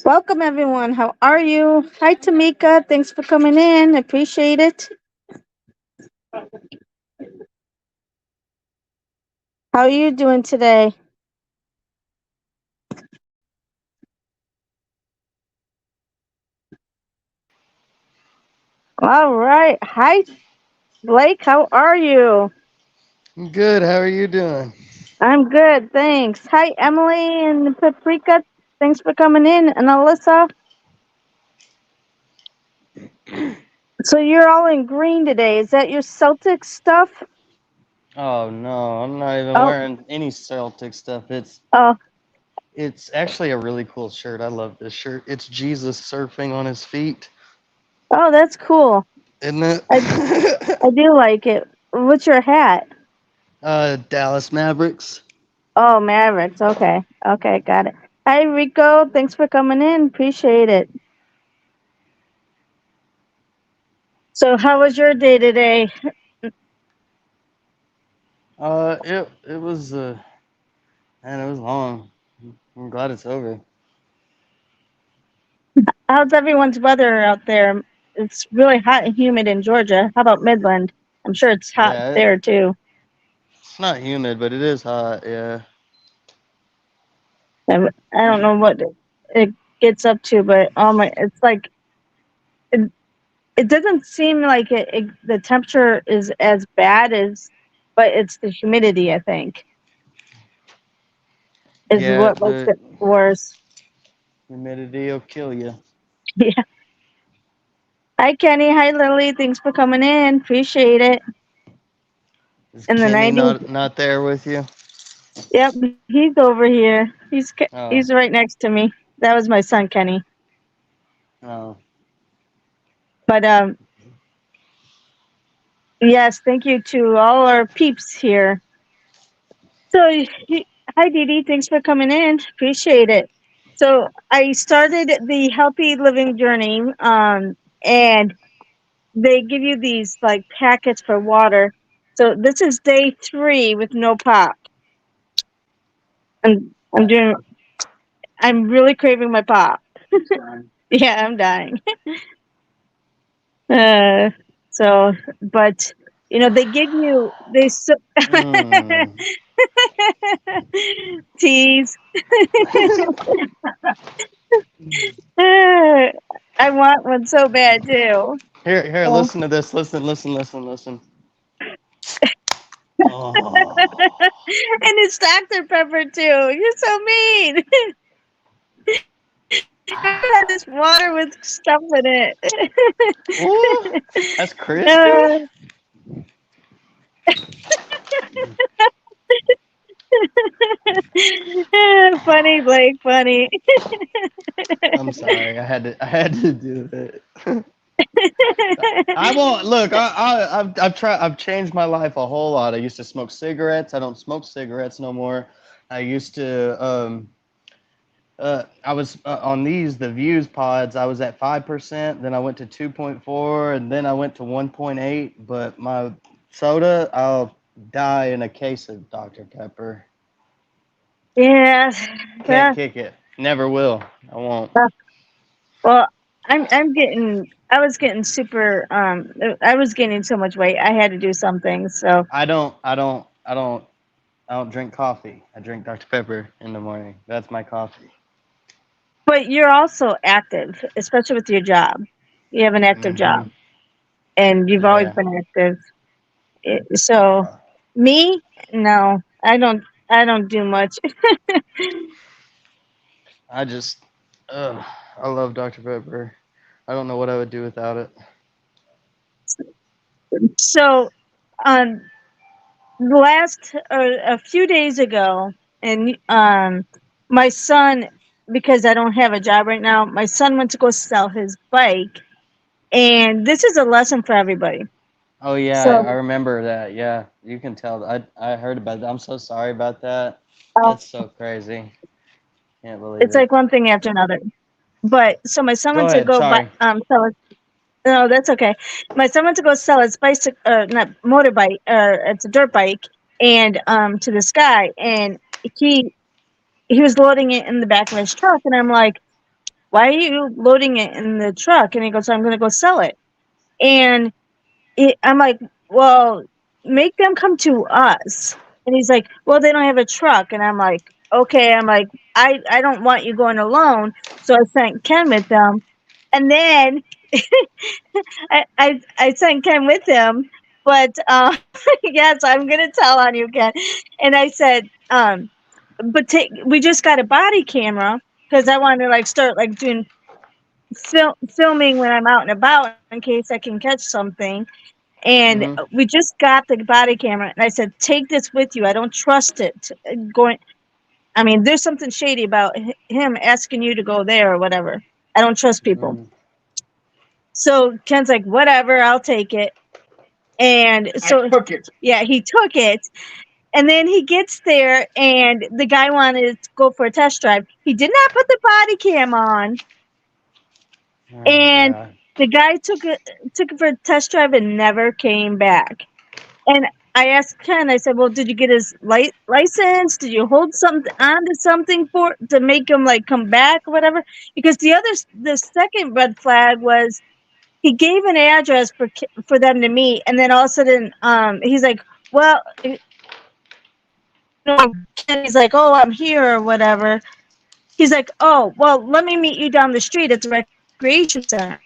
Welcome, everyone. How are you? Hi, Tamika. Thanks for coming in. Appreciate it. How are you doing today? All right. Hi, Blake. How are you? Good. How are you doing? I'm good. Thanks. Hi, Emily and Paprika. Thanks for coming in. And Alyssa. So you're all in green today. Is that your Celtic stuff? Oh no, I'm not even Oh, wearing any Celtic stuff. It's oh, it's actually a really cool shirt. I love this shirt. It's Jesus surfing on his feet, oh, that's cool. isn't I it? I do like it. What's your hat? Dallas Mavericks. Oh, Mavericks. Okay. Okay, got it. Hi, Rico. Thanks for coming in. Appreciate it. So, how was your day today? It was man, it was long. I'm glad it's over. How's everyone's weather out there? It's really hot and humid in Georgia. How about Midland? I'm sure it's hot Yeah, there too. it's not humid, but it is hot. Yeah. I don't know what it gets up to, but it's like it, it doesn't seem like the temperature is as bad as, but it's the humidity. I think is Yeah, what makes the it worse. humidity will kill you. Yeah. Hi, Kenny. Hi, Lily. Thanks for coming in. Appreciate it. Is In the Kenny 90s. not there with you? Yep, he's over here. He's Oh, right next to me. That was my son, Kenny. oh. But yes, thank you to all our peeps here. So, hi, Dee Dee. Thanks for coming in. Appreciate it. So, I started the healthy living journey, and they give you these like packets for water. So, this is day 3 with no pop. And I'm really craving my pop. Yeah, I'm dying. Uh, so, but they give you Mm. tease. I want one so bad too. Here, Oh. listen to this. Listen. Oh. And it's Dr. Pepper too. You're so mean. I had this water with stuff in Ooh, it. that's crispy. uh, funny, Blake. Funny. I'm sorry. I had to do it. I won't look. I've tried. I've changed my life a whole lot. I used to smoke cigarettes. I don't smoke cigarettes no more. I used to. I was on the Views pods. I was at 5%. Then I went to 2.4, and then I went to 1.8. But my soda, I'll die in a case of Dr Pepper. Yeah. Can't Yeah. kick it. Never will. I won't. Well, I was getting super I was gaining so much weight. I had to do something. So, I don't drink coffee. I drink Dr Pepper in the morning. That's my coffee. but you're also active, especially with your job. You have an active job Mhm. and you've always Yeah. been active. So, me, no. I don't do much. I just, I love Dr Pepper. I don't know what I would do without it. So, um last a few days ago, and my son, because I don't have a job right now, my son went to go sell his bike, and this is a lesson for everybody. Oh yeah, I So, remember that. Yeah, you can tell. I heard about that. I'm so sorry about that. uh, That's so crazy. Can't believe it's it. like one thing after another. But so my son Go went to ahead. go buy Sorry. sell his, no, that's okay. My son went to go sell his bicycle, not motorbike, it's a dirt bike, and to this guy, and he he was loading it in the back of his truck, and I'm like, why are you loading it in the truck? And he goes, I'm going to go sell it. And I'm like, well, make them come to us. And he's like, well, they don't have a truck. And I'm like, okay. I'm like, I don't want you going alone. So I sent Ken with them. And then I sent Ken with him. But yes, I'm going to tell on you, Ken. And I said, we just got a body camera because I wanted to like start like doing filming when I'm out and about in case I can catch something. And Mm-hmm. we just got the body camera, and I said, "Take this with you. I don't trust it." Going, I mean, there's something shady about him asking you to go there or whatever. I don't trust people. Mm-hmm. So Ken's like, "Whatever, I'll take it." And so I took it. yeah, he took it. And then he gets there, and the guy wanted to go for a test drive. He did not put the body cam on, Oh and God. the guy took it for a test drive and never came back. And I asked Ken, I said, well, did you get his license? Did you hold something onto something for to make him like come back or whatever? Because the second red flag was he gave an address for them to meet, and then all of a sudden, he's like, well, Kenny's like, oh, I'm here or whatever. He's like, oh, well, let me meet you down the street at the recreation center.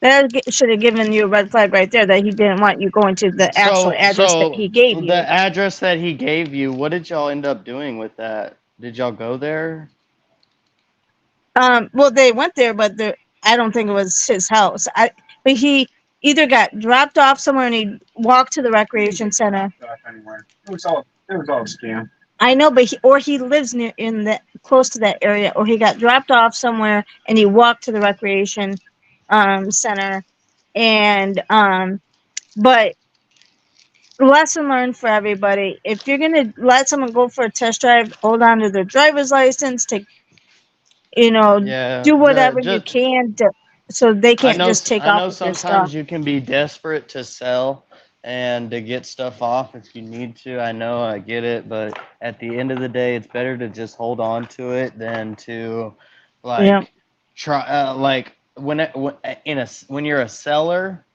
That should have given you a red flag right there that he didn't want you going to the actual address that So he gave the you. address that he gave you, what did y'all end up doing with that? Did y'all go there? Well, they went there, but I don't think it was his house. But he either got dropped off somewhere and he walked to the recreation center. Anywhere. It was all a scam. I know, but he lives near in the close to that area, or he got dropped off somewhere and he walked to the recreation center. And but lesson learned for everybody: if you're gonna let someone go for a test drive, hold on to their driver's license. Take Yeah, do whatever you just can to, so they can't just take I off know with your stuff. sometimes you can be desperate to sell and to get stuff off if you need to. I know, I get it, but at the end of the day, it's better to just hold on to it than to Yeah, like try like when you're a seller,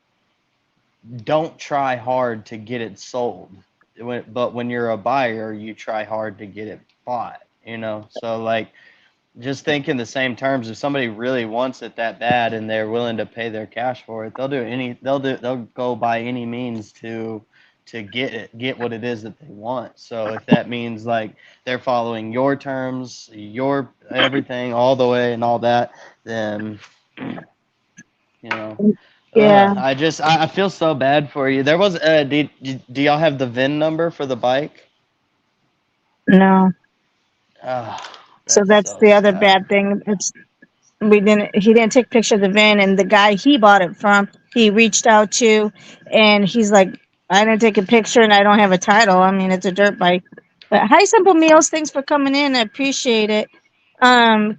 don't try hard to get it sold. But when you're a buyer, you try hard to get it bought, you know? So like just think in the same terms. If somebody really wants it that bad and they're willing to pay their cash for it, they'll go by any means to get what it is that they want. So if that means like they're following your terms, your everything all the way and all that, then you know. yeah, I feel so bad for you. There was do y'all have the VIN number for the bike? no. Oh, So that's that's so the other sad. bad thing. He didn't take a picture of the van, and the guy he bought it from, he reached out to, and he's like, I didn't take a picture and I don't have a title. I mean, it's a dirt bike. But hi, Simple Meals, thanks for coming in. I appreciate it.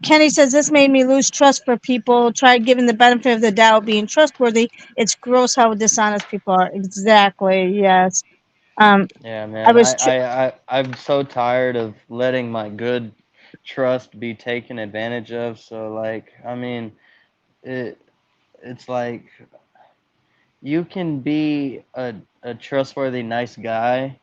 Kenny says this made me lose trust for people. Try giving the benefit of the doubt, being trustworthy. It's gross how dishonest people are. Exactly. Yes. Um, Yeah, I man. was. I'm so tired of letting my good trust be taken advantage of. So like, I mean, it it's like you can be a trustworthy, nice guy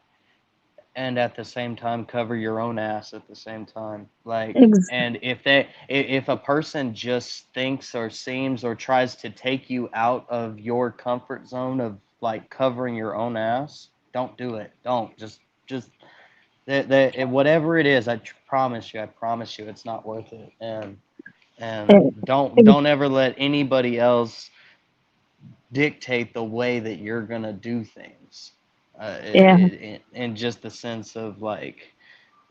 and at the same time cover your own ass at the same time. Like, Ex- and if a person just thinks or seems or tries to take you out of your comfort zone of like covering your own ass, don't do it. Don't just whatever it is. I promise you, it's not worth it. And don't ever let anybody else dictate the way that you're gonna do things. yeah. In just the sense of like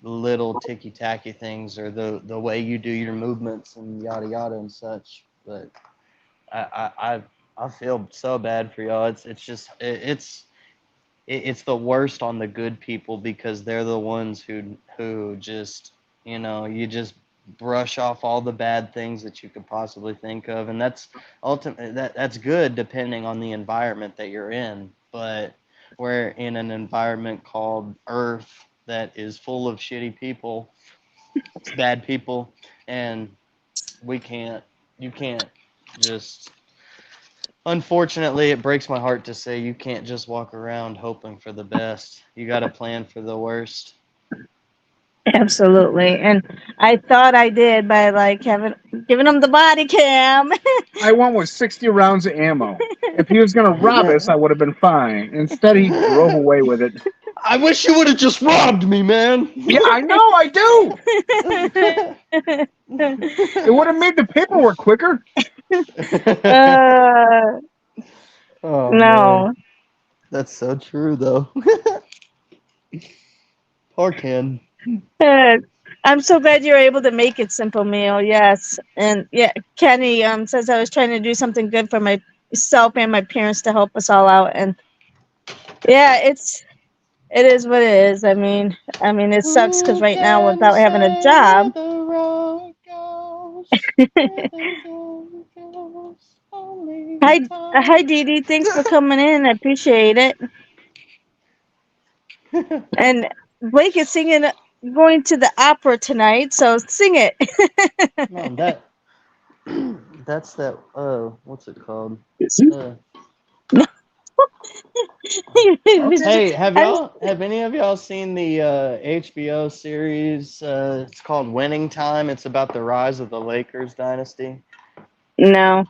little ticky tacky things or the way you do your movements and yada yada and such. But I feel so bad for y'all. It's just it's the worst on the good people because they're the ones who just you just brush off all the bad things that you could possibly think of, and that's ultimately that's good depending on the environment that you're in. But we're in an environment called Earth that is full of shitty people, bad people, and we can't. You can't just. Unfortunately, it breaks my heart to say you can't just walk around hoping for the best. You got to plan for the worst. Absolutely. And I thought I did by like having giving him the body cam. I went with 60 rounds of ammo. If he was going to rob us, I would have been fine. Instead, he drove away with it. I wish you would have just robbed me, man. Yeah, I know, I do. It would have made the paperwork quicker. uh, Oh man, no. that's so true though. Poor Ken. Uh, I'm so glad you're able to make it simple meal. Yes. And yeah, Kenny says I was trying to do something good for myself and my parents to help us all out. And yeah, it is what it is. I mean, it sucks because Who right now can without having a say where job. the road goes? Where the road goes, only Hi, time. Dee Dee. Thanks for coming in. I appreciate it. And Blake is singing, going to the opera tonight, so sing it. No, that's that. What's it called? Uh, Okay. hey, I'm, have any of y'all seen the HBO series? It's called Winning Time. It's about the rise of the Lakers dynasty. no.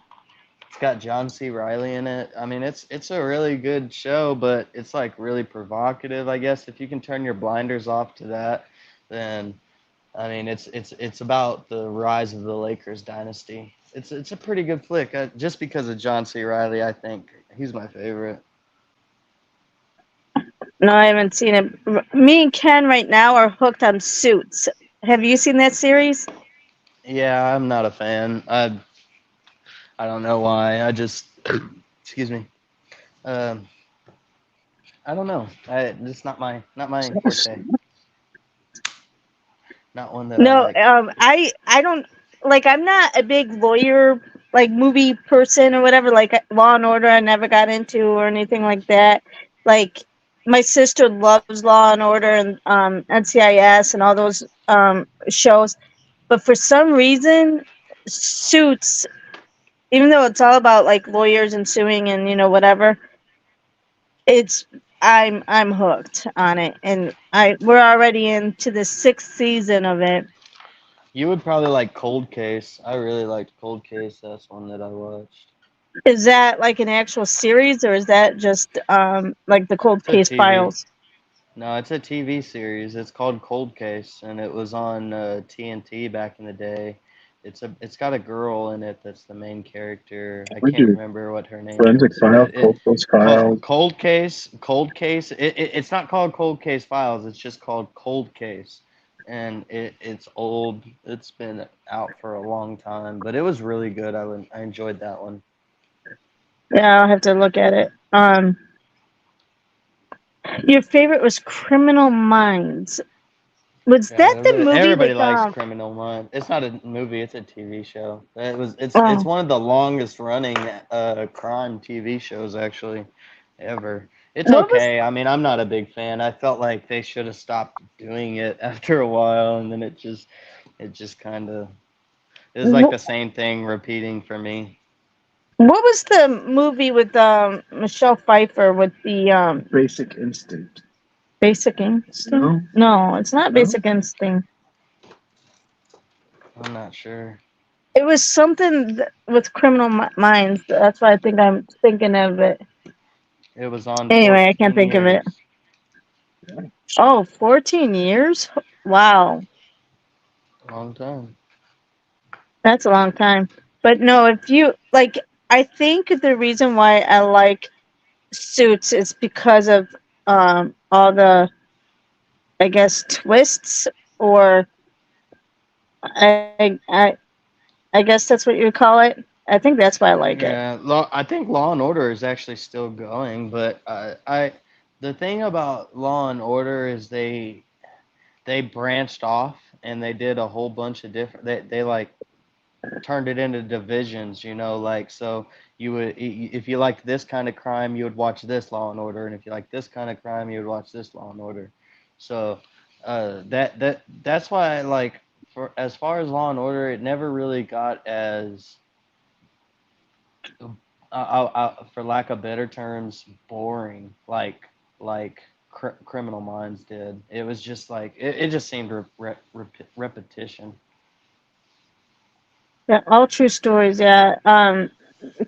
It's got John C. Riley in it. I mean, it's a really good show, but it's like really provocative. I guess if you can turn your blinders off to that, then I mean, it's about the rise of the Lakers dynasty. It's a pretty good flick. Just because of John C. Riley, I think he's my favorite. No, I haven't seen it. Me and Ken right now are hooked on Suits. Have you seen that series? Yeah, I'm not a fan. I don't know why. I just excuse me. Um, I don't know. Just not my forte. Not one that I No, like. I don't like. I'm not a big lawyer like movie person or whatever. Like Law and Order, I never got into or anything like that. Like my sister loves Law and Order and NCIS and all those shows, but for some reason, Suits, even though it's all about like lawyers and suing and whatever, it's I'm hooked on it, and we're already into the sixth season of it. You would probably like Cold Case. I really liked Cold Case. That's one that I watched. Is that like an actual series, or is that just like the cold It's a case TV. files? No, it's a TV series. It's called Cold Case, and it was on TNT back in the day. It's got a girl in it that's the main character. I We can't do remember what her name forensic is, files, but cold case files. Cold Case. It's not called Cold Case Files. It's just called Cold Case, and it's old. It's been out for a long time, but it was really good. I enjoyed that one. Yeah, I'll have to look at it. Your favorite was Criminal Minds. Was Yeah, that the movie everybody with likes Criminal Minds. It's not a movie; it's a TV show. It's oh, one of the longest running crime TV shows actually ever. It's what was okay. I mean, I'm not a big fan. I felt like they should have stopped doing it after a while, and then it just kind of it was like wh- the same thing repeating for me. what was the movie with Michelle Pfeiffer with the Basic instinct. Basic Instinct? No, No, it's not no. Basic Instinct. I'm not sure. It was something with Criminal Minds. That's why I think I'm thinking of it. It was on Anyway, I can't 14 think of it. years. Oh, 14 years? Wow. Long time. That's a long time. But no, if you like, I think the reason why I like Suits is because of all the, I guess, twists, or I I guess that's what you would call it. I think that's why I like it. Yeah, I think Law and Order is actually still going, but the thing about Law and Order is they branched off and they did a whole bunch of different. They like turned it into divisions, like so if you like this kind of crime, you would watch this Law and Order, and if you like this kind of crime, you would watch this Law and Order. So that's why I like for as far as Law and Order, it never really got as, for lack of better terms, boring. Criminal Minds did. It was just like it just seemed repetition. Yeah, all true stories. Yeah.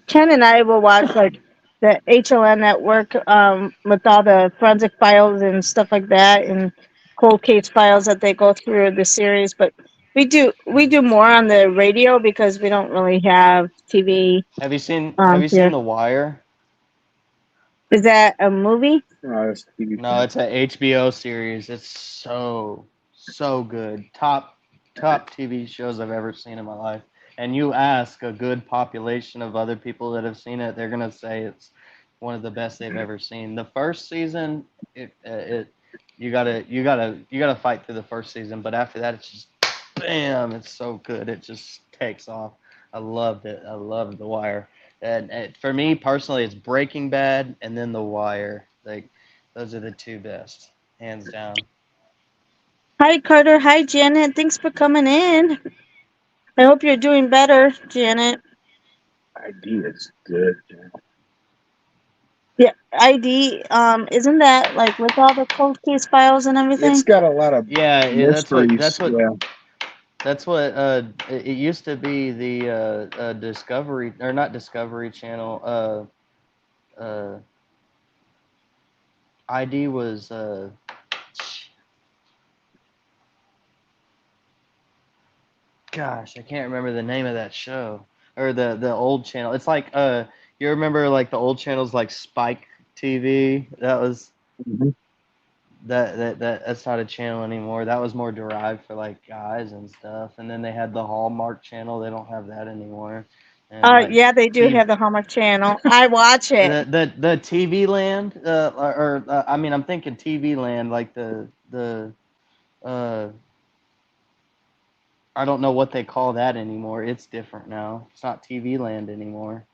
Ken and I will watch like the HLN network with all the forensic files and stuff like that, and cold case files that they go through the series. But we do more on the radio because we don't really have TV Have you seen here. The Wire? Is that a movie? No, that's TV. No, it's a HBO series. It's so good. Top TV shows I've ever seen in my life. And you ask a good population of other people that have seen it, they're gonna say it's one of the best they've ever seen. The first season, you gotta fight through the first season, but after that, it's just bam, it's so good. It just takes off. I loved it. I loved The Wire. And for me personally, it's Breaking Bad and then The Wire. Like those are the two best, hands down. Hi Carter. Hi Janet. Thanks for coming in. I hope you're doing better, Janet. ID is good. Yeah, ID. Isn't that like with all the cold case files and everything? It's got a lot of Yeah, mysteries. that's what it used to be, the Discovery, or not Discovery Channel. ID was gosh, I can't remember the name of that show, or the old channel. It's like you remember like the old channels like Spike TV? That was Mhm. that's not a channel anymore. That was more derived for like guys and stuff. And then they had the Hallmark channel. They don't have that anymore. And like Yeah, they do TV have the Hallmark Channel. I watch it. the TV Land, I mean, I'm thinking TV Land, like the uh I don't know what they call that anymore. It's different now. It's not TV Land anymore.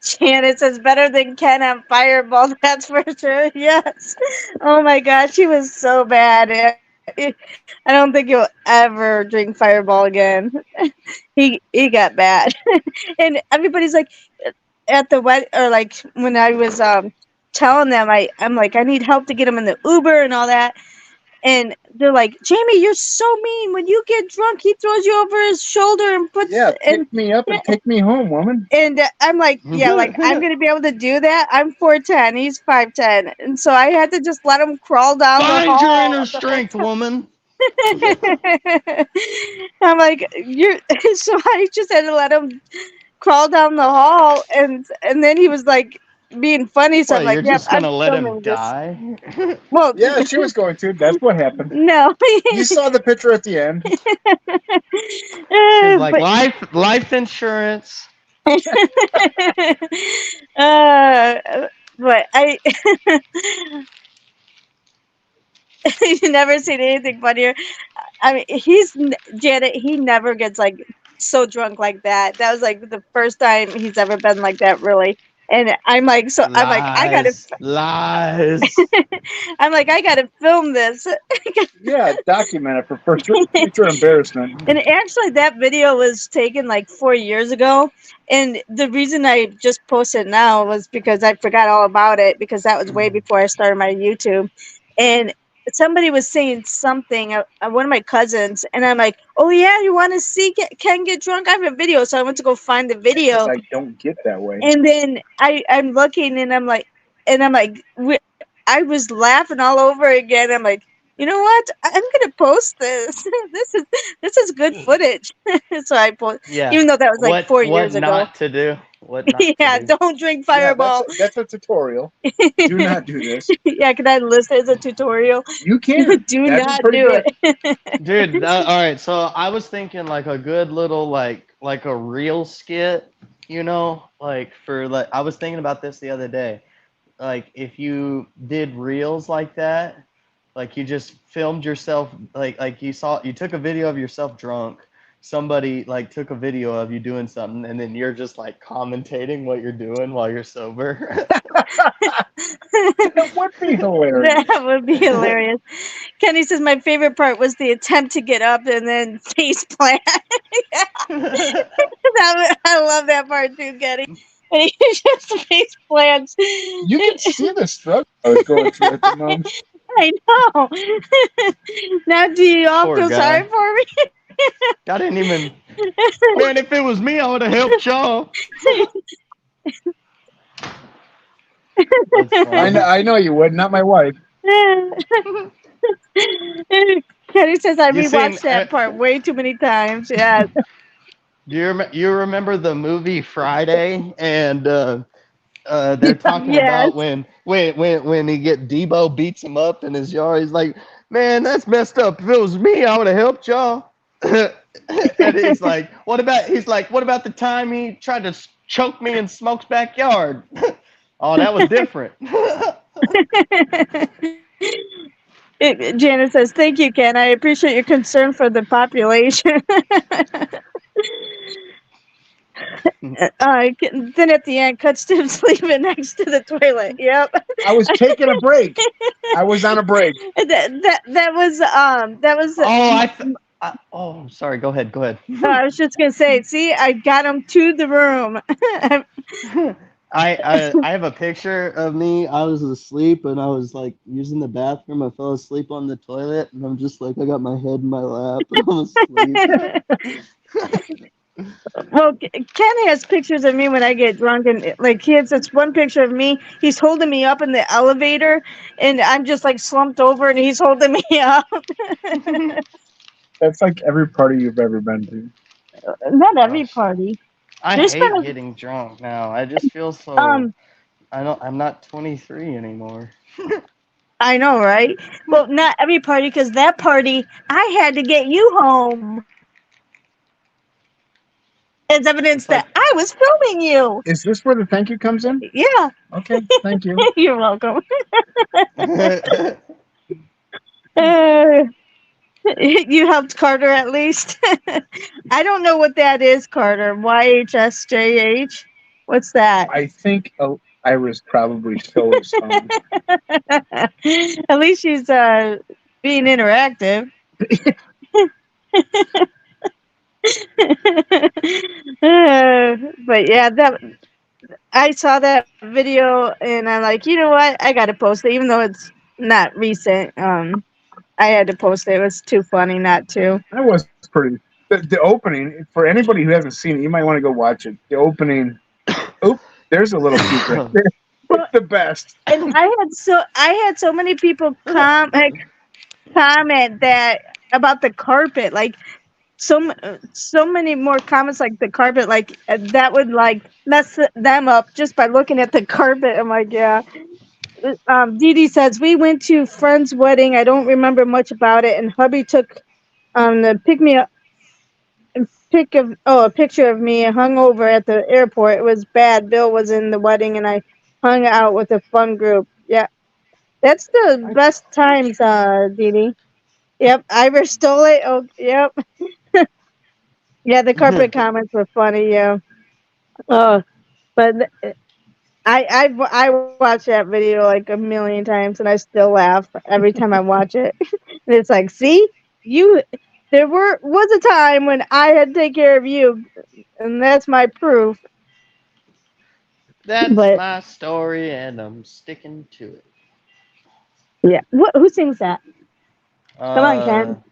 Janet says better than Ken on Fireball. That's for sure. Yes. Oh my gosh, he was so bad. I don't think he'll ever drink Fireball again. He got bad, and everybody's like at the wed or like when I was telling them I'm like I need help to get him in the Uber and all that. And they're like, Jamie, you're so mean. When you get drunk, he throws you over his shoulder and puts and Pick me up and take me home, woman. and I'm like, yeah, like I'm gonna be able to do that. I'm 4'10", he's 5'10", and so I had to just let him crawl down the Find hall. your inner strength, woman. I'm like, you're. So I just had to let him crawl down the hall, and then he was like being funny. So What, I'm like, you're yep, just gonna I'm let him filming this. die? Well, Yeah, she was going to. That's what happened. no. You saw the picture at the end. She's like, But- life insurance. But I you never seen anything funnier. I mean, Janet. He never gets like so drunk like that. That was like the first time he's ever been like that, really. And I'm like, so I'm like, I gotta. Lies. I'm like, I gotta film this. Yeah, document it for future embarrassment. And actually, that video was taken like 4 years ago. And the reason I just posted it now was because I forgot all about it, because that was way before I started my YouTube. And somebody was saying something, one of my cousins, and I'm like, oh yeah, you want to see Ken get drunk? I have a video. So I went to go find the video. I don't get that way. And then I'm looking, and I'm like, I was laughing all over again. I'm like, you know what? I'm gonna post this. This is good footage. So I post, Yeah. even though that was like 4 years what ago. not to do? What not Yeah, to do? don't drink Fireball. Yeah, that's a tutorial. Do not do this. Yeah, can I list it as a tutorial? You can. Do That'd be not pretty do good. it. Dude, all right. So I was thinking like a good little like a reel skit, you know, like for like I was thinking about this the other day. Like if you did reels like that, like you just filmed yourself, like you took a video of yourself drunk. Somebody like took a video of you doing something, and then you're just like commentating what you're doing while you're sober. That would be hilarious. That would be hilarious. Kenny says my favorite part was the attempt to get up and then face plant. I love that part too, Kenny. And he just face plants. You can see the struggle I was going through at the moment. I know. Now, do you all Poor feel guy. sorry for me? I didn't even. Man, if it was me, I would have helped y'all. That's funny. I know you would, not my wife. Kenny says I You seen- rewatched that part way too many times. Yeah. Do you remember the movie Friday? And they're talking Yes. about when he Debo beats him up in his yard. He's like, man, that's messed up. If it was me, I would have helped y'all. And he's like, what about the time he tried to choke me in Smoke's backyard? Oh, that was different. Janet says, thank you, Ken. I appreciate your concern for the population. Then at the end, cut Tim sleeping next to the toilet. Yep. I was taking a break. I was on a break. That was. Oh, I'm sorry. Go ahead. I was just gonna say. See, I got him to the room. I have a picture of me. I was asleep and I was like using the bathroom. I fell asleep on the toilet and I'm just like I got my head in my lap and I'm asleep. Well, Ken has pictures of me when I get drunk, and like he has this one picture of me. He's holding me up in the elevator, and I'm just like slumped over, and he's holding me up. That's like every party you've ever been to. Not every Gosh. party. I There's hate been a- getting drunk now. I just feel so. I'm not 23 anymore. I know, right? Well, not every party, because that party I had to get you home. As evidence It's like- that I was filming you. Is this where the thank you comes in? Yeah, Okay, thank you. you're welcome. You helped Carter at least. I don't know what that is, Carter. YHSJH. What's that? I think Iris probably stole his phone. At least she's being interactive. But yeah, that I saw that video and I'm like, you know what? I gotta post it, even though it's not recent. I had to post it. It was too funny not to. That was pretty. The opening, for anybody who hasn't seen it, you might want to go watch it. The opening. Oop, there's a little peek right there. It's the best. And I had so many people comment that about the carpet, like so many more comments like the carpet, like that would like mess them up just by looking at the carpet. I'm like, yeah. Dee Dee says we went to friend's wedding. I don't remember much about it, and hubby took the a picture of me hung over at the airport. It was bad. Bill was in the wedding, and I hung out with a fun group. Yeah, that's the best times, Dee Dee. Yep, Iris stole it. Oh, yep. Yeah, the carpet comments were funny. Yeah. But I watched that video like a million times, and I still laugh every time I watch it. And it's like, see, there was a time when I had to take care of you, and that's my proof. That's But- my story, and I'm sticking to it. Yeah. Who sings that? Come on, Ken.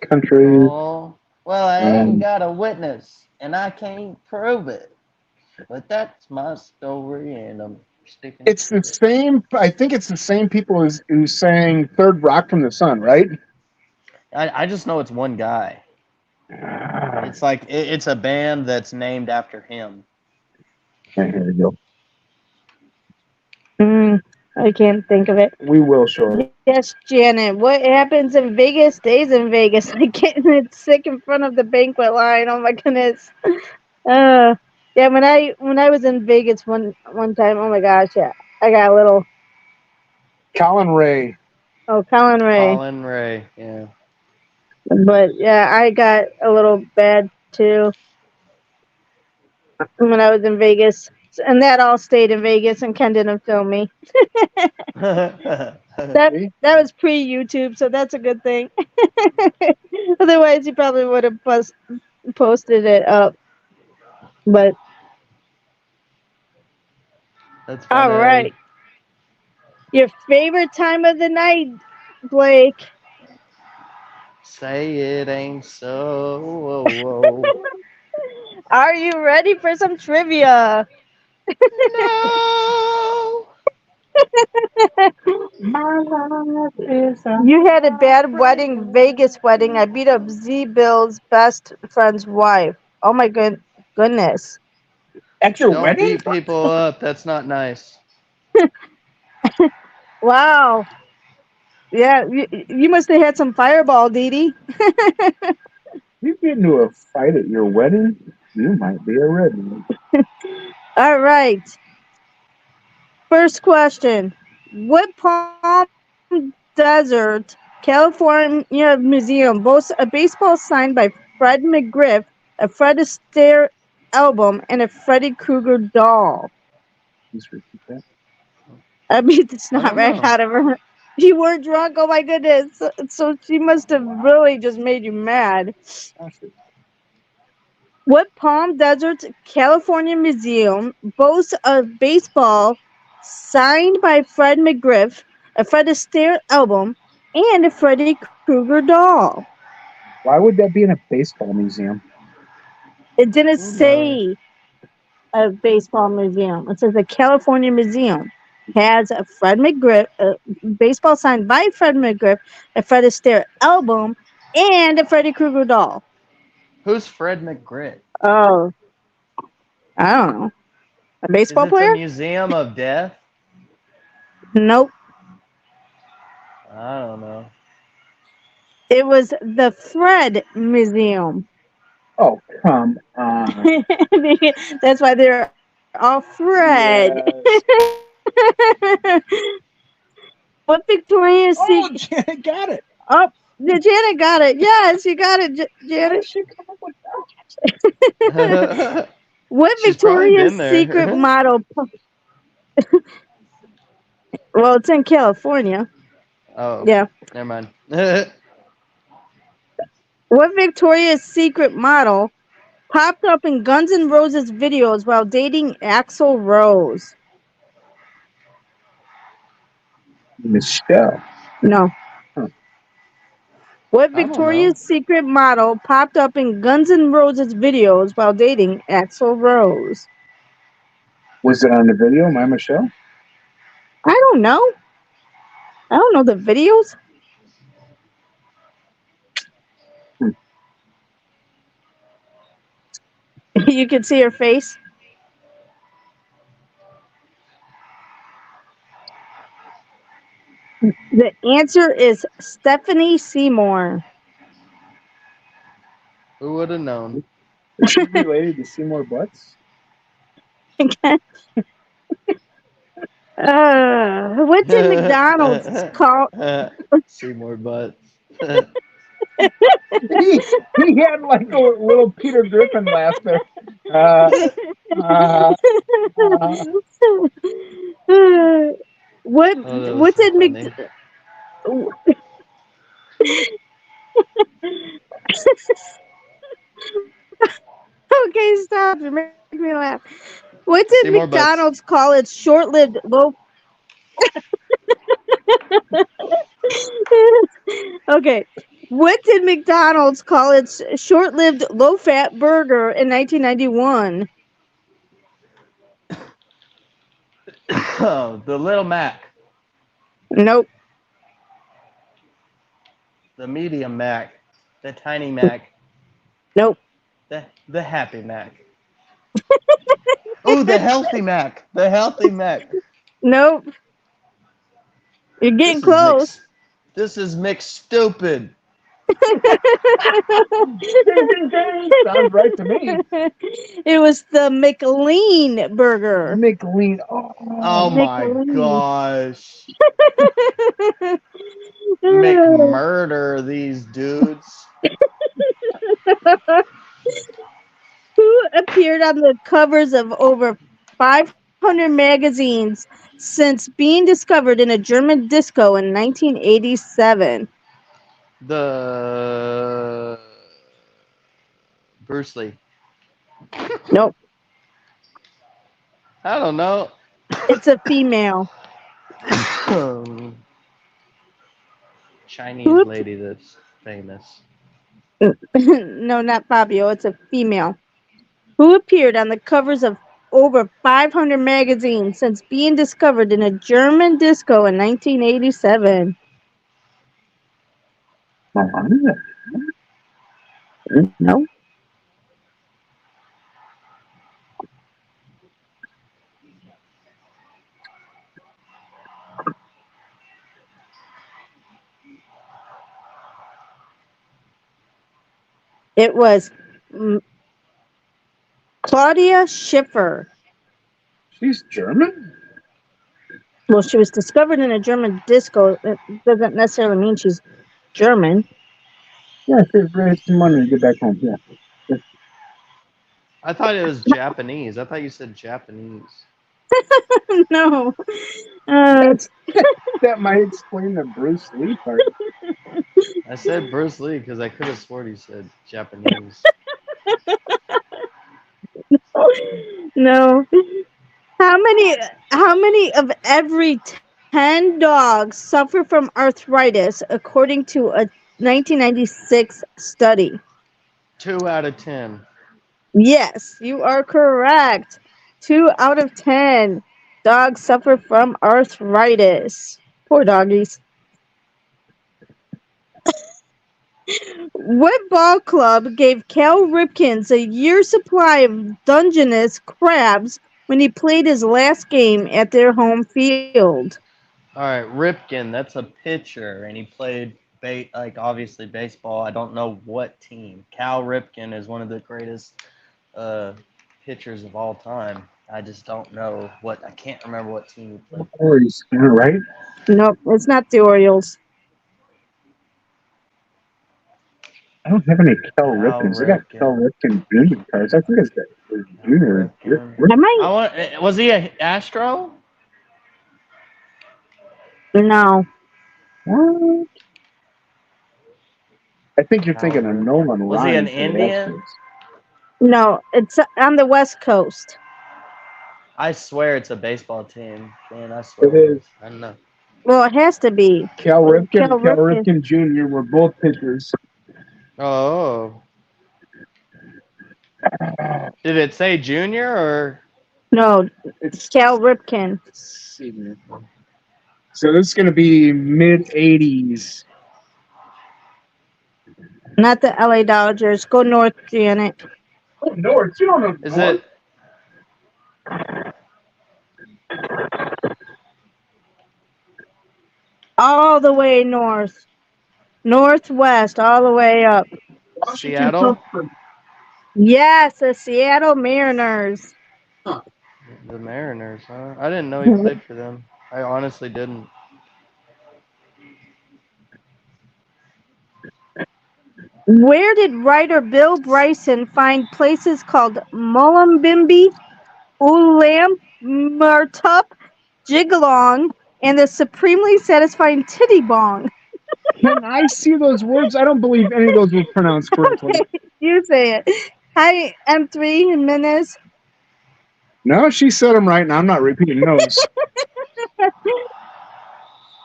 Country. Oh, well, I ain't got a witness, and I can't prove it. But that's my story, and I'm sticking. It's the same. I think it's the same people who sang "Third Rock from the Sun," right? I just know it's one guy. It's like it's a band that's named after him. Here we go. I can't think of it. We will shortly. Yes, Janet. What happens in Vegas stays in Vegas. Like getting sick in front of the banquet line. Oh my goodness. Yeah. When I was in Vegas one time. Oh my gosh. Yeah. I got a little. Colin Ray. Oh, Colin Ray. Colin Ray, yeah. But yeah, I got a little bad too when I was in Vegas. And that all stayed in Vegas, and Ken didn't film me. That See? that was pre-YouTube, so that's a good thing. Otherwise, he probably would have posted it up. But That's all funny. right, your favorite time of the night, Blake? Say it ain't so. Whoa, whoa. Are you ready for some trivia? No. My life is a You had a bad wedding, Vegas wedding. I beat up Z Bill's best friend's wife. Oh my goodness! at your Don't wedding? beat people up. That's not nice. Wow. Yeah, you must have had some fireball, Dee Dee. You get into a fight at your wedding? You might be a redneck. All right. First question. What Palm Desert, California museum boasts a baseball signed by Fred McGriff, a Fred Astaire album, and a Freddy Krueger doll? Please repeat that. I beat the I snot don't right know. out of her. You were drunk? Oh my goodness. So she must have really just made you mad. Actually, What Palm Desert, California museum boasts a baseball signed by Fred McGriff, a Fred Astaire album, and a Freddy Krueger doll? why would that be in a baseball museum? It didn't Who knows? say a baseball museum. It says the California museum has a Fred McGriff, a baseball signed by Fred McGriff, a Fred Astaire album, and a Freddy Krueger doll. Who's Fred McGriff? Oh, I don't know. A Is baseball it the player? Museum of Death? Nope. I don't know. It was the Fred Museum. Oh, come on. That's why they're all Fred. Yes. What Victoria's Oh, Secret? Janet got it. Oh, Janet got it. Yes, you got it, How Janet. did she come up with that? What She's probably Victoria's been Secret there. model? Well, it's in California. Oh, Yeah. never mind. What Victoria's Secret model popped up in Guns N' Roses videos while dating Axl Rose? Michelle. No. Huh. What I don't know. Victoria's Secret model popped up in Guns N' Roses videos while dating Axl Rose? Was it on the video, My Michelle? I don't know. I don't know the videos. You can see her face. The answer is Stephanie Seymour. Who would have known? Is she related to Seymour Butts? What did McDonald's call? Seymour Butts. He had like a little Peter Griffin laugh there. What Oh, that was what so did funny. Okay, stop. You're making me laugh. What did Seymour Butts. McDonald's call its short-lived low? Okay. What did McDonald's call its short-lived low-fat burger in 1991? Oh, the Little Mac. Nope. The Medium Mac. The Tiny Mac. Nope. The Happy Mac. Oh, the Healthy Mac. The Healthy Mac. Nope. You're getting close. This is McStupid. Sounds right to me. It was the McLean burger. McLean. Oh, Oh my McLean. gosh. McMurder these dudes. Who appeared on the covers of over 500 magazines since being discovered in a German disco in 1987? The Bruce Lee. Nope. I don't know. It's a female. Chinese Who- lady that's famous. No, not Fabio. It's a female. Who appeared on the covers of over 500 magazines since being discovered in a German disco in 1987? No. It was Claudia Schiffer. She's German? Well, she was discovered in a German disco. It doesn't necessarily mean she's German. Yeah, she's raised some money to get back home. Yeah. I thought it was Japanese. I thought you said Japanese. No. That might explain the Bruce Lee part. I said Bruce Lee because I could have sworn you said Japanese. No. How many of every 10 dogs suffer from arthritis according to a 1996 study? 2 out of 10. Yes, you are correct. 2 out of 10 dogs suffer from arthritis. Poor doggies. What ball club gave Cal Ripkins a year's supply of Dungeness crabs when he played his last game at their home field? All right, Ripken. That's a pitcher, and he played obviously baseball. I don't know what team. Cal Ripken is one of the greatest pitchers of all time. I just don't know what. I can't remember what team he played. Orioles, right? Nope, it's not the Orioles. I don't have any Cal Ripkins. I got Cal Ripken Junior cards. I think it's that Junior. Was he a Astro? No. What? I think you're thinking of Nolan Was Ryan. he an Indian? No, it's on the West Coast. I swear it's a baseball team. Man, I swear It is. I don't know. Well, it has to be. Cal Ripken Cal and Cal Ripken. Ripken Jr. were both pitchers. Oh. Did it say junior or? No, It's Cal Ripken. So this is going to be mid 80s. Not the LA Dodgers. Go north, Janet. Oh, North. You don't know. Is it? All the way north. Northwest, all the way up. Seattle? Yes, the Seattle Mariners. The Mariners, huh? I didn't know he played for them. I honestly didn't. Where did writer Bill Bryson find places called Mullumbimby, Ulaanbaatar, Jigalong, and the supremely satisfying Titty Bong? Can I see those words? I don't believe any of those were pronounced correctly. You say it. Hi, M3 Jimenez. No, she said them right, and I'm not repeating those.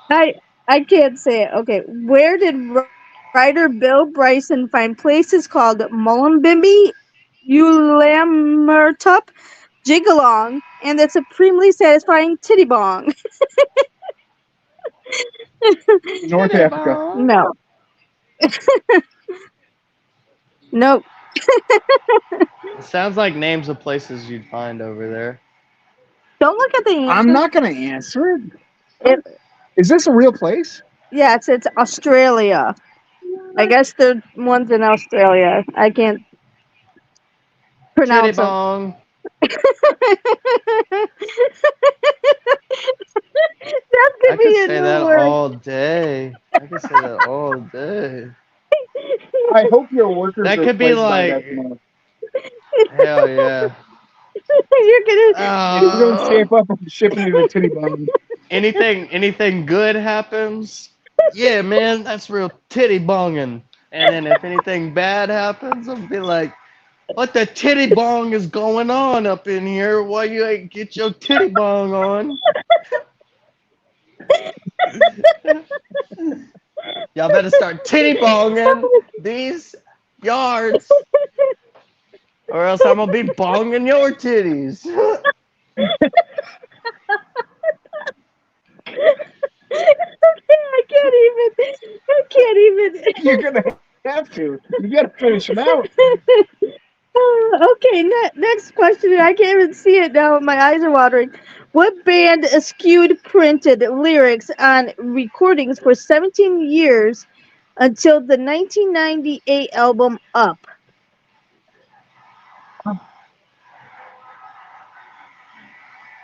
I can't say it. Okay, where did writer Bill Bryson find places called Mullumbimby, Ulaanbaatar, Jigalong, and the supremely satisfying Titty Bong? North Africa. No. Nope. It sounds like names of places you'd find over there. Don't look at the answer. I'm not going to answer it. Is this a real place? Yes, it's Australia. I guess the ones in Australia. I can't Titty pronounce them. bong. That's I gonna be could a say new that word. all day. I could say that all day. I hope your workers That are could be placed by like- that tomorrow. Hell yeah. You're gonna. It's going to Uh, shape up and shipping you the titty bong. anything good happens, yeah, man, that's real titty bonging. And then if anything bad happens, I'll be like, what the titty bong is going on up in here? Why you ain't get your titty bong on? Y'all better start titty bonging these yards, or else I'm gonna be bonging your titties. I can't even. You're going to have to. You got to finish it out. Okay, next question. I can't even see it now. My eyes are watering. What band eschewed printed lyrics on recordings for 17 years until the 1998 album Up?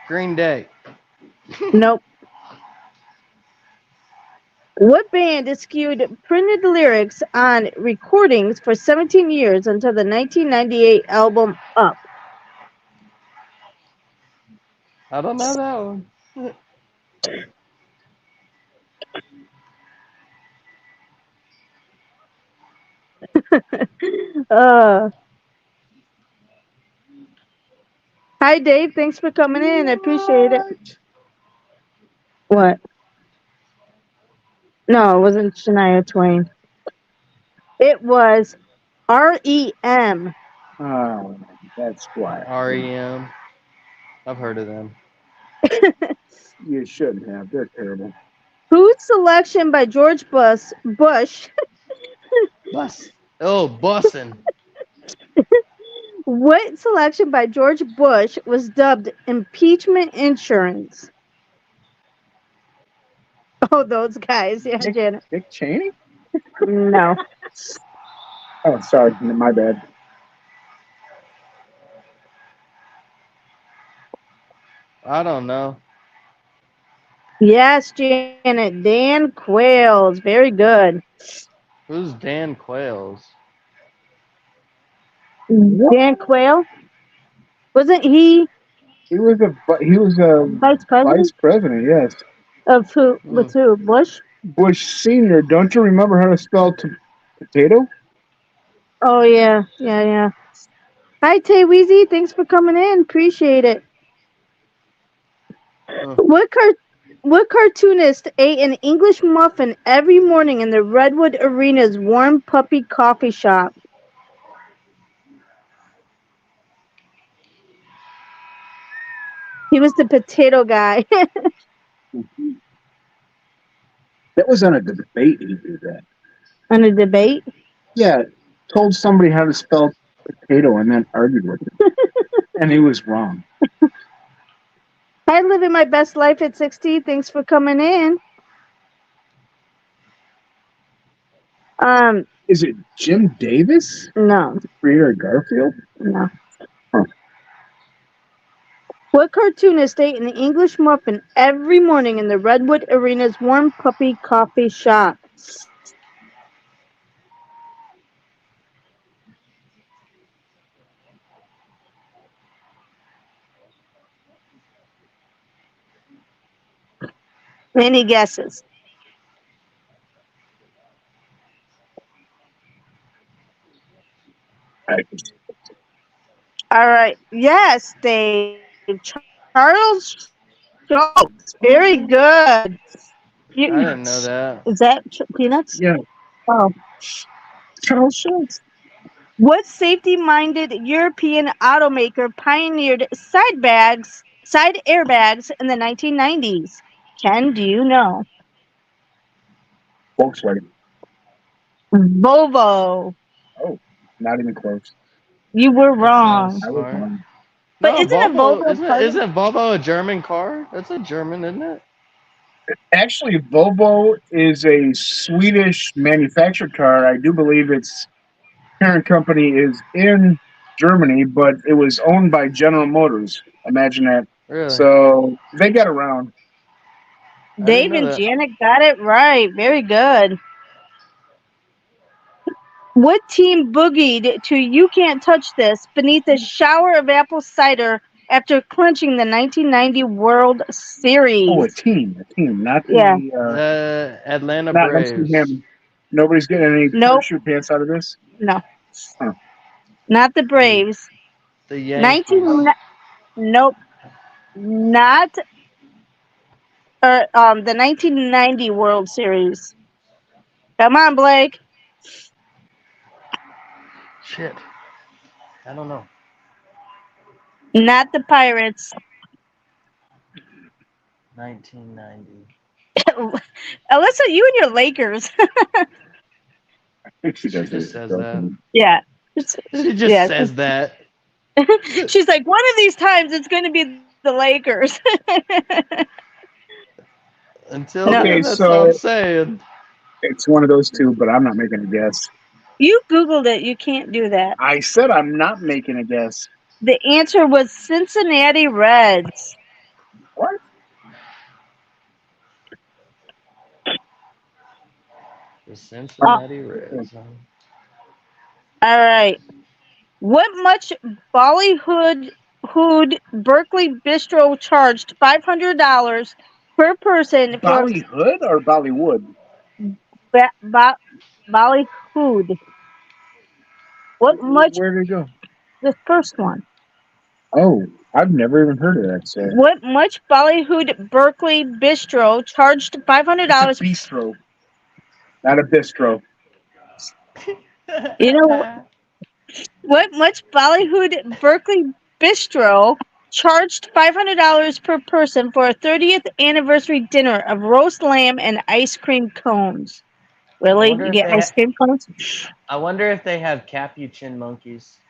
Green Day. Nope. What band eschewed printed lyrics on recordings for 17 years until the 1998 album Up? I don't know that one. Uh, Hi, Dave. Thanks for coming in. I appreciate it. What? No, it wasn't Shania Twain. It was REM. Oh, that's why. REM. I've heard of them. You shouldn't have. They're terrible. Whose selection by George Bush? Bus. Oh, bussin'. What selection by George Bush was dubbed impeachment insurance? Oh, those guys. Yeah, Janet. Dick Cheney? No. Oh, sorry. My bad. I don't know. Yes, Janet. Dan Quails. Very good. Who's Dan Quails? Dan Quayle? Wasn't he He was a vice president vice president, yes. of who? With who? Bush? Bush Senior. Don't you remember how to spell potato? Oh yeah, yeah. Hi, Tay Weezy. Thanks for coming in. Appreciate it. What cartoonist ate an English muffin every morning in the Redwood Arena's warm puppy coffee shop? He was the potato guy. That was on a debate. He did that. On a debate? Yeah, told somebody how to spell potato and then argued with him, and he was wrong. Hi, living my best life at 60. Thanks for coming in. Is it Jim Davis? No. Creator of Garfield? No. Huh. What cartoonist ate an English muffin every morning in the Redwood Arena's warm puppy coffee shop? Any guesses? All right. Yes, Dave. Charles Schultz. Very good. I didn't know that. Is that Peanuts? Yeah. Oh. Charles Schultz. What safety-minded European automaker pioneered side airbags in the 1990s? Ken, do you know? Volkswagen. Volvo. Oh, not even close. You were wrong. I was wrong. But isn't a Volvo Isn't Volvo a German car? That's a German, isn't it? Actually, Volvo is a Swedish manufactured car. I do believe its parent company is in Germany, but it was owned by General Motors. Imagine that. Really? So they got around. Dave and Janet got it right. Very good. What team boogied to You Can't Touch This beneath a shower of apple cider after clinching the 1990 World Series. Oh, a team, not Yeah. the Atlanta not next to Braves. him. Nobody's getting any Nope. parachute pants out of this. No. Huh. Not the Braves. The Yankees. 19 Nope. Not the 1990 World Series. Come on, Blake. Shit. I don't know. Not the Pirates. 1990. Alyssa, you and your Lakers. I think she does She just says that. Yeah. She just Yeah. says that. She's like, one of these times it's going to be the Lakers. Until No. then, that's all I'm saying. It's one of those two, but I'm not making a guess. You Googled it. You can't do that. I said I'm not making a guess. The answer was Cincinnati Reds. What? The Cincinnati Reds. All right. What much Bollywood Berkeley Bistro charged $500 per person for Bollywood or Bollywood? Bollywood? What much? Where did it go? The first one. Oh, I've never even heard of that. So. What much Bollywood Berkeley Bistro charged $500? Bistro, not a bistro. You know what much Bollywood Berkeley Bistro charged $500 per person for a 30th anniversary dinner of roast lamb and ice cream cones. Really? wonder You if get they ice cream cones? I wonder if they have capuchin monkeys.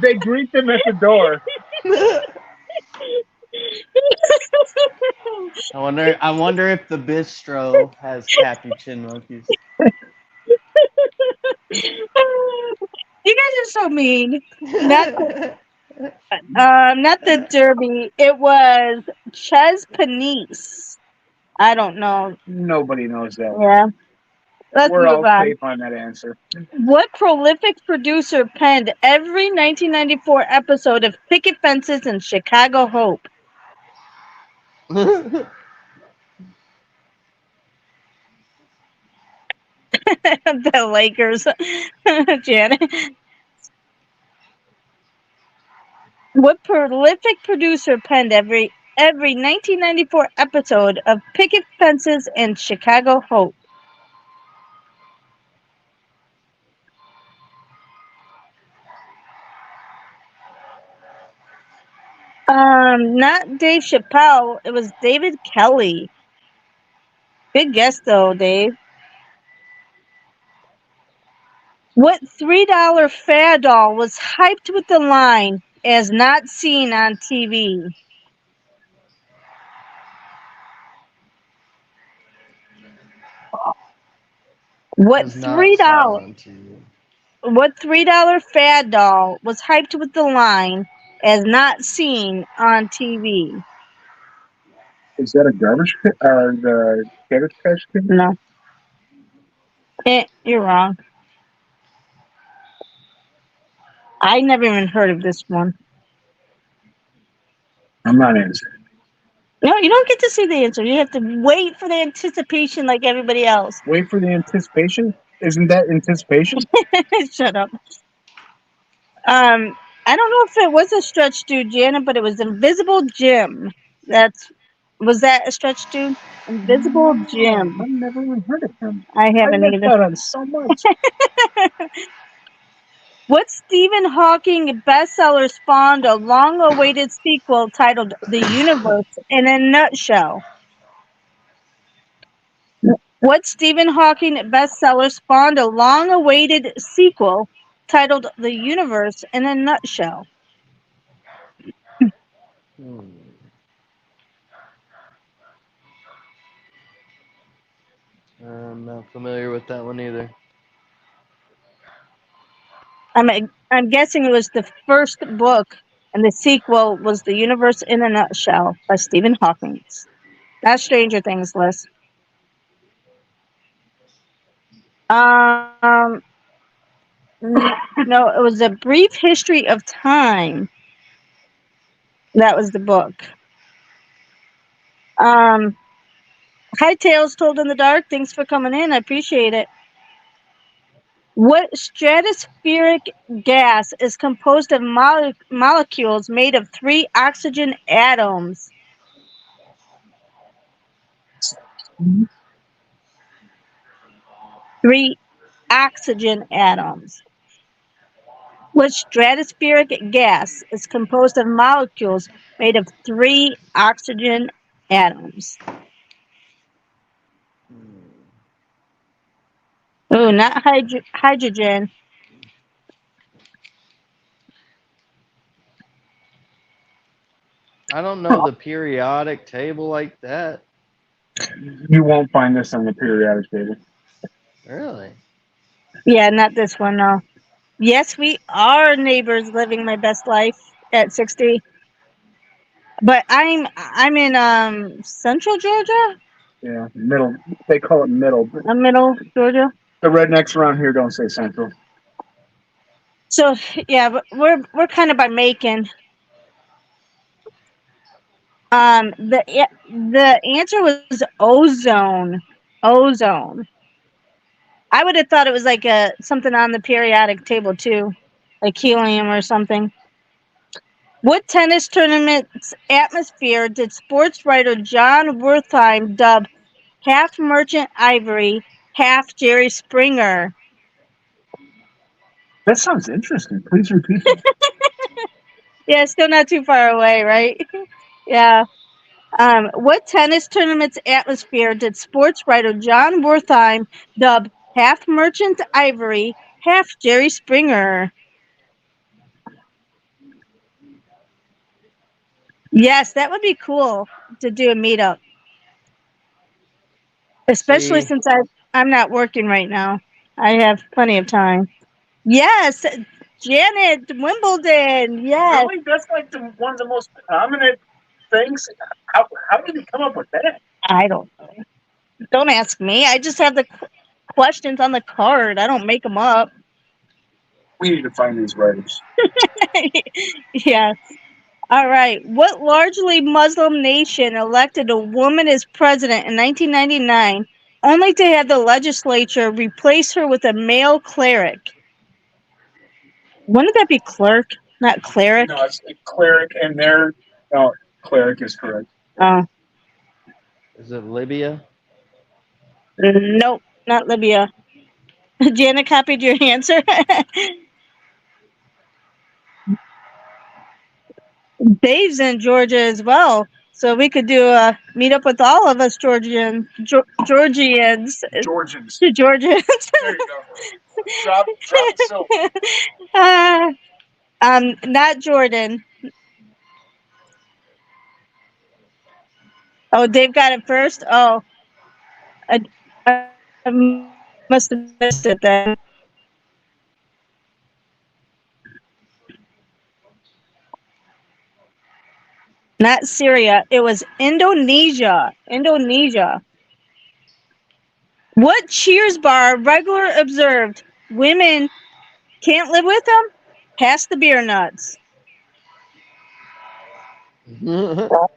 They greet them at the door. I wonder if the bistro has capuchin monkeys. You guys are so mean. Not the Derby. It was Ches Panisse. I don't know. Nobody knows that. Yeah. Let's We're all move on. safe on that answer. What prolific producer penned every 1994 episode of Picket Fences and Chicago Hope? The Lakers. Janet. What prolific producer penned every 1994 episode of Picket Fences and Chicago Hope? Not Dave Chappelle. It was David Kelly. Good guess, though, Dave. What $3 Fad doll was hyped with the line, as not seen on TV? What Was not $3? silent to you. What $3 Fad doll was hyped with the line, as not seen on TV? Is that a garbage pit or the Cabbage Patch Kid? No. You're wrong. I never even heard of this one. I'm not answering. No, you don't get to see the answer. You have to wait for the anticipation like everybody else. Wait for the anticipation. Isn't that anticipation? Shut up. I don't know if it was a stretch dude, Janet, but it was Invisible Jim. Was that a stretch dude? Invisible Jim. I've never even heard of him. I haven't I either. that on so much. What Stephen Hawking bestseller spawned a long-awaited sequel titled The Universe in a Nutshell? What Stephen Hawking bestseller spawned a long-awaited sequel titled The Universe in a Nutshell? I'm not familiar with that one either. I'm guessing it was the first book, and the sequel was The Universe in a Nutshell by Stephen Hawking. Not Stranger Things, Liz. No, it was A Brief History of Time. That was the book. Um, Hi, Tales Told in the Dark. Thanks for coming in. I appreciate it. What stratospheric gas is composed of molecules made of 3 oxygen atoms? 3 oxygen atoms. What stratospheric gas is composed of molecules made of 3 oxygen atoms? Ooh, not hydrogen. I don't know the periodic table like that. You won't find this on the periodic table. Really? Yeah, not this one, no. Yes, we are neighbors living my best life at 60. But I'm in central Georgia? Yeah, middle. They call it middle. Middle Georgia. The rednecks around here don't say central. So yeah, but we're kind of by Macon. The answer was ozone. Ozone. I would have thought it was like something on the periodic table too, like helium or something. What tennis tournament's atmosphere did sports writer John Wertheim dub half Merchant Ivory, half Jerry Springer? That sounds interesting. Please repeat that. Yeah, still not too far away, right? Yeah. What tennis tournament's atmosphere did sports writer John Wertheim dub half Merchant Ivory, half Jerry Springer? Yes, that would be cool to do a meetup, especially See, since I'm not working right now. I have plenty of time. Yes, Janet Wimbledon. Yes, Really? That's like one of the most prominent things. How did you come up with that? I don't know. Don't ask me. I just have the questions on the card. I don't make them up. We need to find these writers. Yeah. All right. What largely Muslim nation elected a woman as president in 1999, only to have the legislature replace her with a male cleric? Wouldn't that be clerk, not cleric? No, it's cleric, and their no, cleric is correct. Oh, is it Libya? nope, not Libya. Janet copied your answer. Dave's in Georgia as well, so we could do a meet up with all of us Georgians. Georgians. Georgians. There you go. Drop the silver. Not Jordan. Oh, Dave got it first. Oh, I, I must have missed it then. Not Syria. It was Indonesia. Indonesia. What Cheers bar regular observed women can't live with them? Pass the beer nuts. What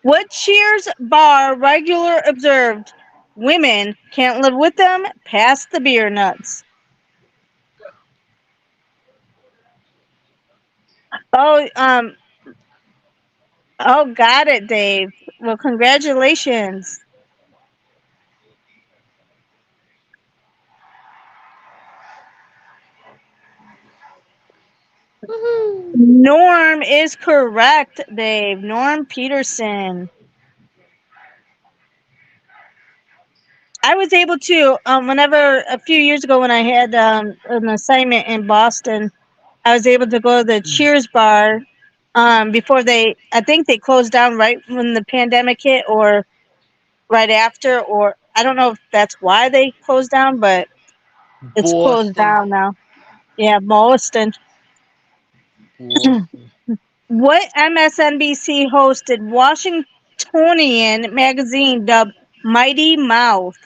what Cheers bar regular observed women can't live with them? Pass the beer nuts. Oh, oh, got it, Dave. Well, congratulations. Norm is correct, Dave. Norm Peterson. I was able to, whenever a few years ago when I had an assignment in Boston, I was able to go to the Cheers bar before I think they closed down right when the pandemic hit or right after, or I don't know if that's why they closed down, but it's closed Boston. down now. Yeah, Boston. Boston. What MSNBC hosted Washingtonian magazine dubbed Mighty Mouth?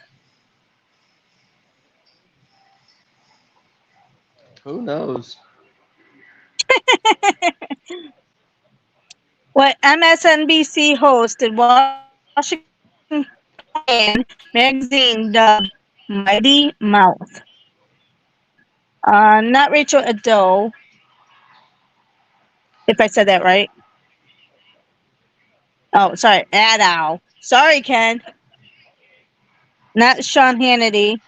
Who knows? What MSNBC host did Washington magazine dub Mighty Mouth? Not Rachel Ado, if I said that right. Oh, sorry, Addow. Sorry, Ken. Not Sean Hannity.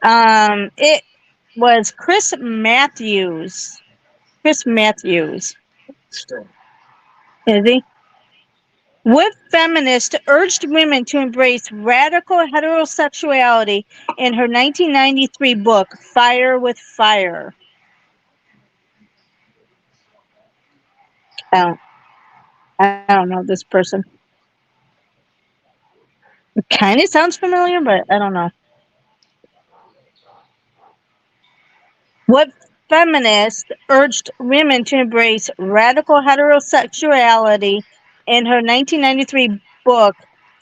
It was Chris Matthews. Chris Matthews. Is he? What feminist urged women to embrace radical heterosexuality in her 1993 book, Fire with Fire? I don't know this person. It kind of sounds familiar, but I don't know. What feminist urged women to embrace radical heterosexuality in her 1993 book,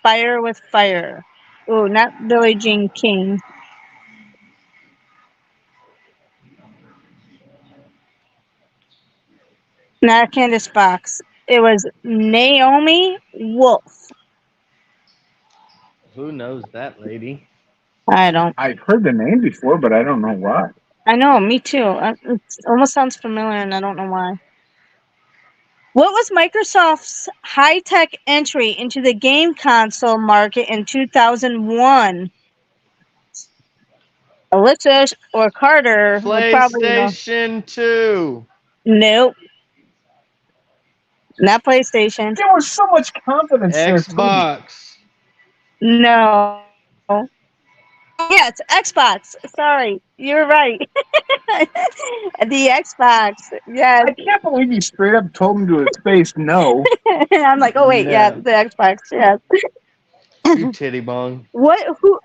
Fire with Fire? Oh, not Billie Jean King. Not Candace Fox. It was Naomi Wolf. Who knows that lady? I don't. I've heard the name before, but I don't know why. I know, me too. It almost sounds familiar, and I don't know why. What was Microsoft's high-tech entry into the game console market in 2001? Alyssa or Carter would probably know. PlayStation 2. Nope, not PlayStation. There was so much confidence there. too. Xbox. No. Yeah, it's Xbox. Sorry, you're right. The Xbox. Yes. I can't believe you straight up told him to his face no. I'm like, oh wait, yeah, No. the Xbox. Yes. You titty bong. What? Who?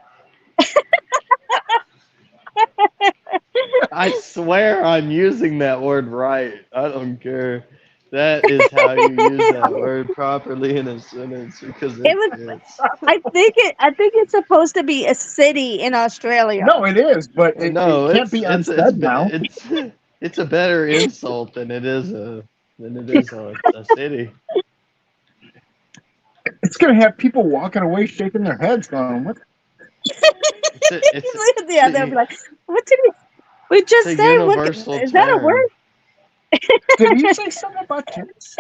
I swear I'm using that word right. I don't care. That is how you use that word properly in a sentence because It was. fits. I think it's supposed to be a city in Australia. No, it is, but it can't it's, be it's, unsaid now. it's a better insult than it is a city. It's gonna have people walking away shaking their heads going, what? Yeah, they'll be like, "What did we just It's a say? What universal is that a term. word?" Did he say something about tits?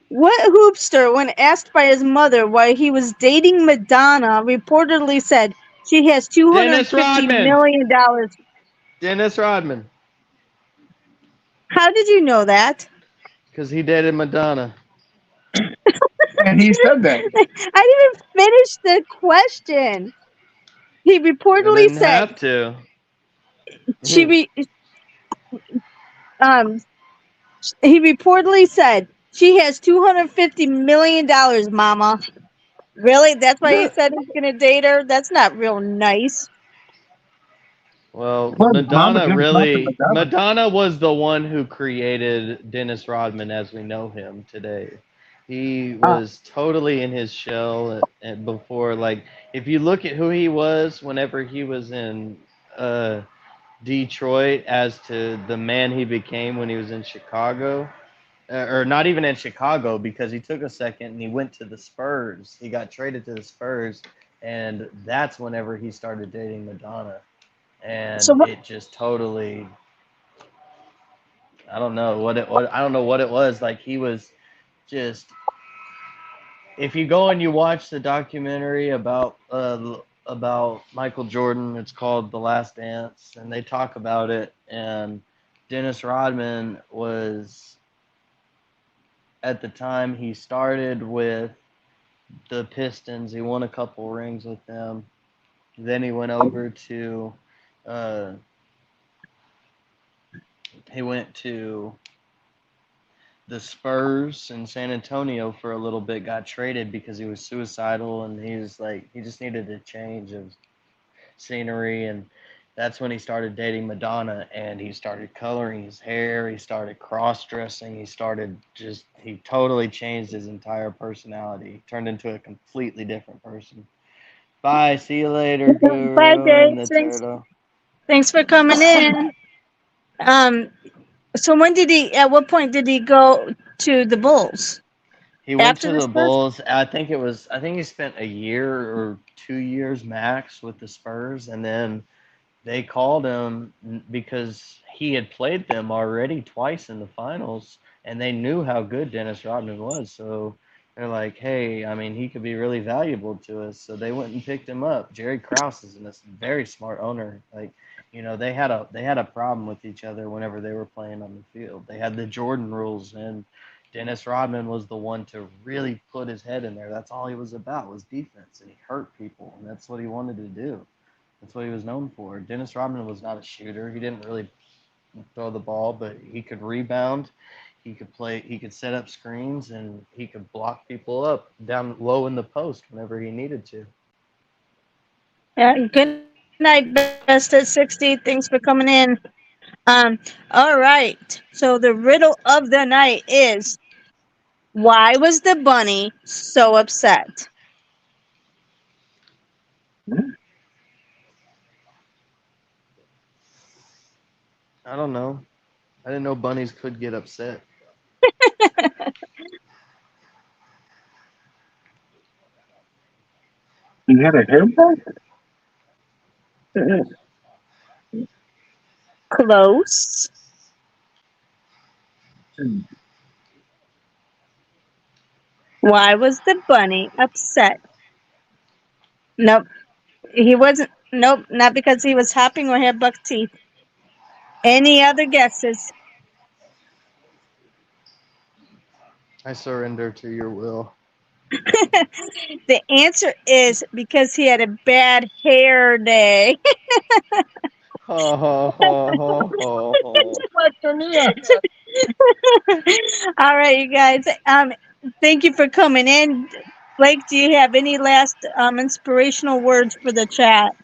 What hoopster, when asked by his mother why he was dating Madonna, reportedly said she has Dennis $250 Rodman. million. Dennis Rodman. How did you know that? Because he dated Madonna. And he said that. I didn't finish the question. He I reportedly didn't said have to. he reportedly said she has $250 million, mama. Really? That's why he said he's gonna date her? That's not real nice. Well, Well, Mama didn't talk to Madonna. Madonna was the one who created Dennis Rodman as we know him today. He was totally in his shell and before, like, if you look at who he was whenever he was in Detroit as to the man he became when he was in Chicago, or not even in Chicago, because he took a second and he went to the Spurs. He got traded to the Spurs, and that's whenever he started dating Madonna. And it just totally, I don't know what it was. Like, he was just, if you go and you watch the documentary about Michael Jordan, it's called The Last Dance, and they talk about it. And Dennis Rodman was, at the time he started with the Pistons, he won a couple rings with them. Then he went over to he went to the Spurs in San Antonio for a little bit, got traded because he was suicidal, and he was like, he just needed a change of scenery. And that's when he started dating Madonna, and he started coloring his hair, he started cross-dressing, he totally changed his entire personality. He turned into a completely different person. Bye. See you later, Bye, Guru Dave. and the Thanks. turtle. Thanks for coming in. Um. So when did he? At what point did he go to the Bulls? He went After to the the Spurs? Bulls. I think it was. I think he spent a year or 2 years max with the Spurs, and then they called him because he had played them already twice in the finals, and they knew how good Dennis Rodman was. So they're like, "Hey, I mean, he could be really valuable to us." So they went and picked him up. Jerry Krause is a very smart owner. Like, they had a problem with each other whenever they were playing on the field. They had the Jordan rules, and Dennis Rodman was the one to really put his head in there. That's all he was about, was defense, and he hurt people, and that's what he wanted to do. That's what he was known for. Dennis Rodman was not a shooter. He didn't really throw the ball, but he could rebound. He could play. He could set up screens, and he could block people up down low in the post whenever he needed to. Yeah. Good night, best at 60. Thanks for coming in. Um. All right. So the riddle of the night is: why was the bunny so upset? I don't know. I didn't know bunnies could get upset. He had a hairball? Close. Why was the bunny upset? Nope. He wasn't. Nope. Not because he was hopping or had buck teeth. Any other guesses? I surrender to your will. The answer is because he had a bad hair day. Ho ho ho ho ho ho. All right, you guys. Thank you for coming in. Blake, do you have any last inspirational words for the chat?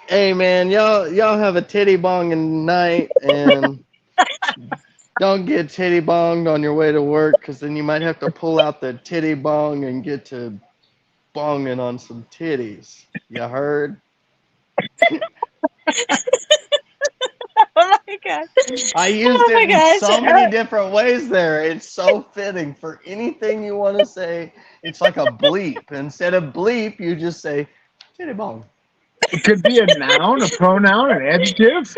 Hey man, y'all have a titty bonging night, and don't get titty bonged on your way to work, because then you might have to pull out the titty bong and get to bonging on some titties. You heard? Oh my god! I used Oh it my in gosh! so many different ways there. It's so fitting for anything you want to say. It's like a bleep. Instead of bleep, you just say titty bong. It could be a noun, a pronoun, an adjective.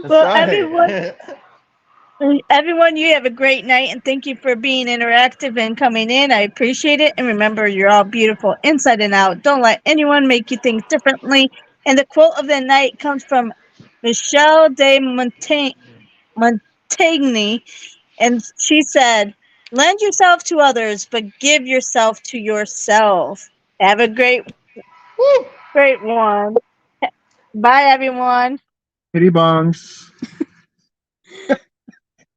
That's Well, everyone, right. everyone, you have a great night, and thank you for being interactive and coming in. I appreciate it. And remember, you're all beautiful inside and out. Don't let anyone make you think differently. And the quote of the night comes from Michelle de Montaigne, and she said, "Lend yourself to others, but give yourself to yourself." Have a Woo! great one. Bye, everyone. Kitty bongs.